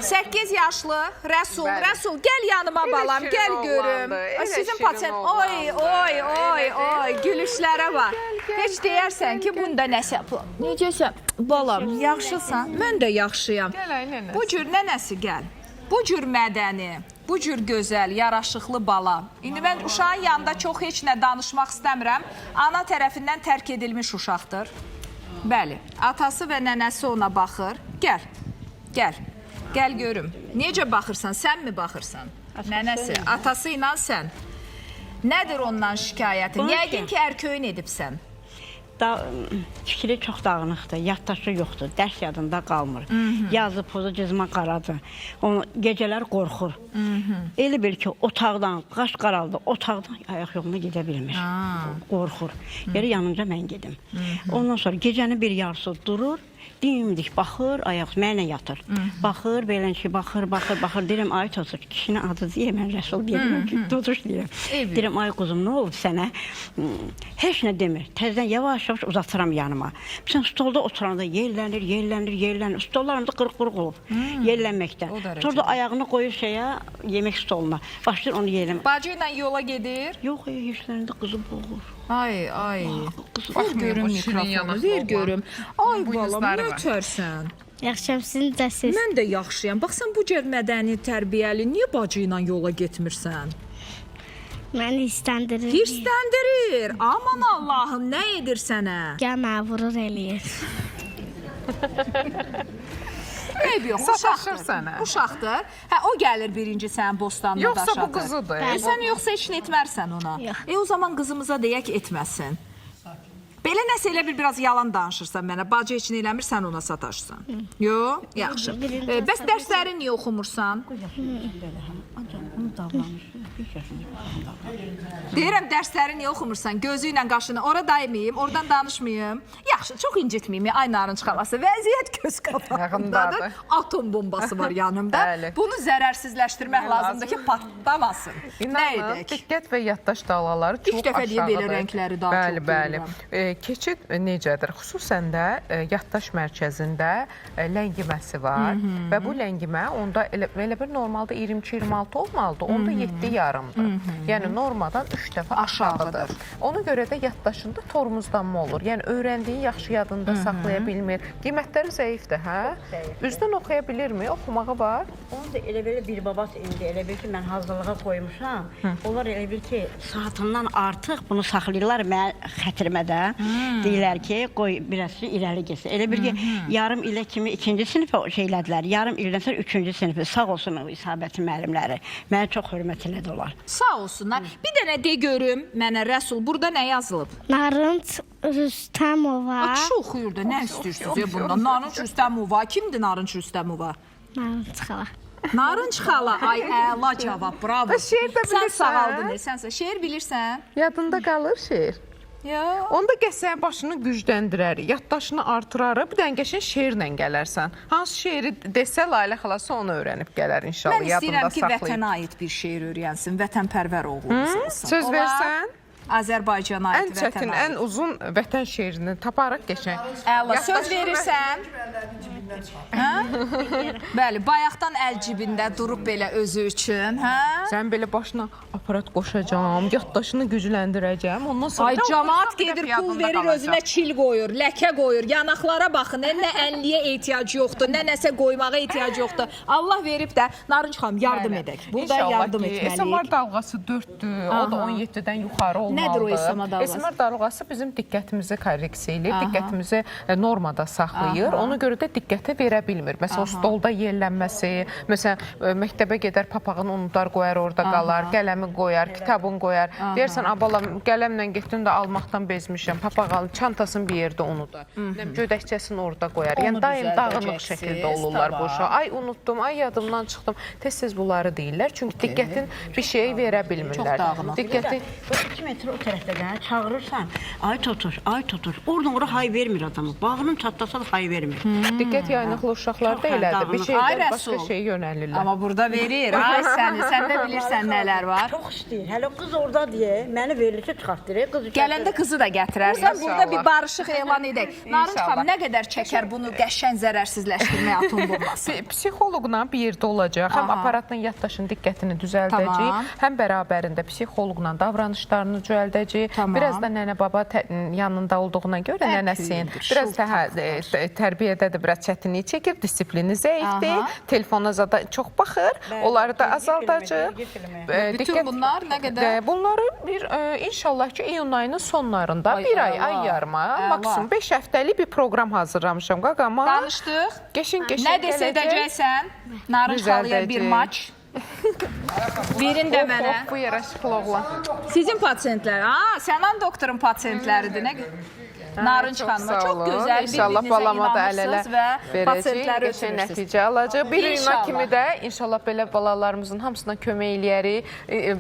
8 yaşlı Rəsul, Rəsul gəl yanıma balam, gəl görüm. Sizin pasiyent, oy, gülüşlərə bax. Heç deyərsən ki, bunda nəsə yapılam. Necəsən, balam, yaxşısan? Mən də yaxşıyam. Bu cür nənəsi gəl. Bu cür mədəni, bu cür gözəl, yaraşıqlı bala. İndi mən uşağın yanında çox heç nə danışmaq istəmirəm. Ana tərəfindən tərk edilmiş uşaqdır. Bəli, atası və nənəsi ona baxır. Gəl, gəl, gəl görüm. Necə baxırsan, sən mi baxırsan? Nənəsi, atası ilə sən. Nədir ondan şikayətin? Yəqin ki, ərköyün edibsən. Fikri çox dağınıqdır, yaddaşı yoxdur, dərs yadında qalmır. Yazı, pozu, cızma qaradır. Gecələr qorxur. Elə bil ki, otaqdan, qaş qaraldı, otaqdan ayaq yoluna gedə bilmir. Qorxur. Yeri yanınca mən gedim. Ondan sonra gecəni bir yarısı durur, dimdik baxır, ayaq mənlə yatır. Baxır, belən ki, baxır. Deyirəm, ay Totuş, kişinin adı deyəm, mən Rəsul deyirəm ki, Totuş deyirəm. Deyirəm, ay quzum, nə olub sənə? Heç nə demir. Təzdən yavaş-yavaş uzatıram yanıma. Sən stolda oturanda yellənir. Stollarımda qırıq-qırıq olub, yellənməkdən. Sonra da ayağını qoyur şeyə, yemək stoluna. Başlayır onu yellənmək. Bacı ilə yola gedir? Yox, işlərində qızı boğur. Ay. Ver görüm mikrofonu, ver görüm. Ay balam, nötərsən? Yaxşıyam, sizin də siz. Mən də yaxşıyam. Bax, sən bu cür mədəni, tərbiyəli, niyə bacı ilə yola getmirsən? Məni istəndirir. Hirsləndirir. Aman Allahım, nə edir sənə? Gəl mənə vurur eləyir. Eyb yox, uşaqdır. Hə, o gəlir birinci sənin bostanına daşadır. Yoxsa bu qızıdır. Sən yoxsa heç nə etmərsən ona. O zaman qızımıza deyək etməsin. Belə nəsə elə biraz yalan danışırsan mənə, bacı heç nə eləmir, sən ona sataşsan. Yox, yaxşı. Bəs dərsləri niyə oxumursan? Deyirəm, dərsləri niyə oxumursan? Gözü ilə qaşını ora daymayayım, oradan danışmayayım. Yaxşı, çox incitməyim, ay Narınc xalası. Vəziyyət göz qapağındadır. Atom bombası var yanımda. Bunu zərərsizləşdirmək lazımdır ki, patlamasın. Nə edək? Diqqət və yaddaş dağlaları çox aşağıdır. İlk dəfə deyə belə rəngləri daha çox görürəm. Keçid necədir? Xüsusən də yaddaş mərkəzində ləngiməsi var və bu längimə onda elə bir normalda 22-26 olmalıdır, onda 7 yarımdır. Yəni normadan 3 dəfə aşağıdır. Ona görə də yaddaşında tormuzlanma olur. Yəni öyrəndiyi yaxşı yadında saxlaya bilmir. Qiymətləri zəifdir, hə? Üzdən oxuya bilirmi? Oxumağı var. Onu da elə belə bir babası indi, elə bil ki, mən hazırlığa qoymuşam. Onlar elə bil ki, saatından artıq bunu saxlayırlar mən xətrimə də. Deyirlər ki, qoy biraz irəli geçsin. Elə bir ki, yarım ilə kimi 2-ci sinifə şeylədilər, yarım ildən sonra 3-cü sinifə. Sağ olsun İsabətin müəllimləri. Mənə çox hörmət elədi onlar. Sağ olsunlar. Bir dənə de görüm mənə Rəsul, burada nə yazılıb? Narınc Rüstəmova. Kişi oxuyur da, nə istəyirsiniz bundan? Narınc Rüstəmova, kimdir Narınc Rüstəmova? Narınc xala. Narınc xala, ay əla cavab, bravo. Şeir də bilirsən. Sən sağaldın, sənsə şeir bilirsən. Yadında qalır şeir. Onda qəsəyə başını gücləndirərik, yaddaşını artırarıq, bir dənə qəşən şeirlə gələrsən. Hansı şeiri desə Layla xalası onu öyrənib gələr inşallah, yadında saxlayıb. Mən istəyirəm ki, vətənə aid bir şeir öyrənsin, vətənpərvər oğlumuz olsun. Söz versən? Azərbaycana aid vətənə aid. Ən çətin, ən uzun vətən şeirini taparıq qəşən. Əla, söz verirsən? Bəli, bayaqdan əl cibində durub belə özü üçün, hə? Sən belə başına aparat qoşacağım, yaddaşını gücləndirəcəm, ondan sonra... Ay, camaat gedir, pul verir, özünə çil qoyur, ləkə qoyur, yanaqlara baxın, nə ənliyə ehtiyac yoxdur, nə nəsə qoymağa ehtiyac yoxdur. Allah verib də, Narınc xanım, yardım edək. Burada yardım etməliyik. SMR dalğası 4-dür, o da 17-dən yuxarı olmalıdır. Nədir o SMR dalğası? SMR dalğası bizim diqqətimizi korreksiya eləyir, diqqətimizi normada saxlayır, ona görə də diqqəti verə bilmir. Məsələn, stolda yellənməsi, məsələn, məktəbə gedər, papağını unutar, qoyar, orada qalar, qələmi qoyar, kitabını qoyar. Deyərsən, abalam, qələmlə getdim də almaqdan bezmişəm, papağı çantasını bir yerdə unudar. Gödəkçəsini orada qoyar. Yəni, daim dağınıq şəkildə olurlar bu uşaq. Ay, unutdum, ay, yadımdan çıxdım. Tez-tez bunları deyirlər, çünki diqqətin bir şeyi verə bilmirlər. Çox dağınıq. Diqqəti 2 metr o tərəfdə gələn çağırırsan, ay Totuş, oradan ora hay vermir adamı. Bağının çatlasa da hay vermir. Diqqət yaynıqlı uşaqlar da Çox elədir. Bir dağınıq. şeydən Ay, başqa Rəsul. şeyə yönəlirlər. Amma burada verir. Ay sən də bilirsən nələr var. Çox istəyir. Hələ qız orada deyə məni verilişə çıxartdırır. Qız Gələndə qızı da gətirərsən. İnşallah. Burada bir barışıq elan edək. Narınc İnşallah. xanım nə qədər çəkər bunu qəşəng zərərsizləşdirmək atom bombası? Psixoloqla bir yerdə olacaq. Həm Aha. aparatın yaddaşın diqqətini düzəldəcək, Tamam. həm bərabərində psixoloqla davranışlarını düzəldəcək. Tamam. Biraz da nənə baba yanında olduğuna görə nənəsin biraz tərbiyədə də biraz çətinlik çəkir, disiplini zəifdir, Aha. telefona zada çox baxır. Onları da azaldacaq. Bütün bunlar nə qədər? Bunları bir inşallah ki iyun ayının sonlarında Ay, bir ay, əla. ay yarıma, Əla. maksimum 5 həftəlik bir proqram hazırlamışam qaqama. Danışdıq. Qəşəng Nə desə edəcəksən? Narınc xalıya bir Düzəldəcək. maç. Verin də mənə. Bu yaraşıqlı oğlan. Sizin pasiyentlər. Sənan doktorun pasiyentləridir. Nə Narınc xanıma çox gözəl İnşallah bir-birinizə balama da əl-ələ inanırsınız və verəcək, pasiyentləri qəşəng ötürürsünüz. nəticə alacaq. Bir iyuna İnşallah. kimi də inşallah belə balalarımızın hamısına kömək eləyərik.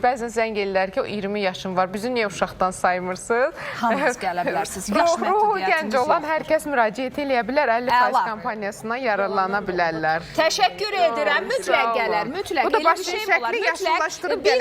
Bəzən zəng eləyirlər ki, o 20 yaşım var, bizi niyə uşaqdan saymırsınız? Hamınız gələ bilərsiniz. Yaş Ruhu məhdudiyyətimiz gənc olan yoxdur. hər kəs müraciət eləyə bilər, 50% Əla. kampaniyasına yararlana bilərlər. Təşəkkür edirəm. Mütləq gələr. Mütləq. Bu da Elə bir başın şey şəkli olar. Mütləq yaşıllaşdırıb biz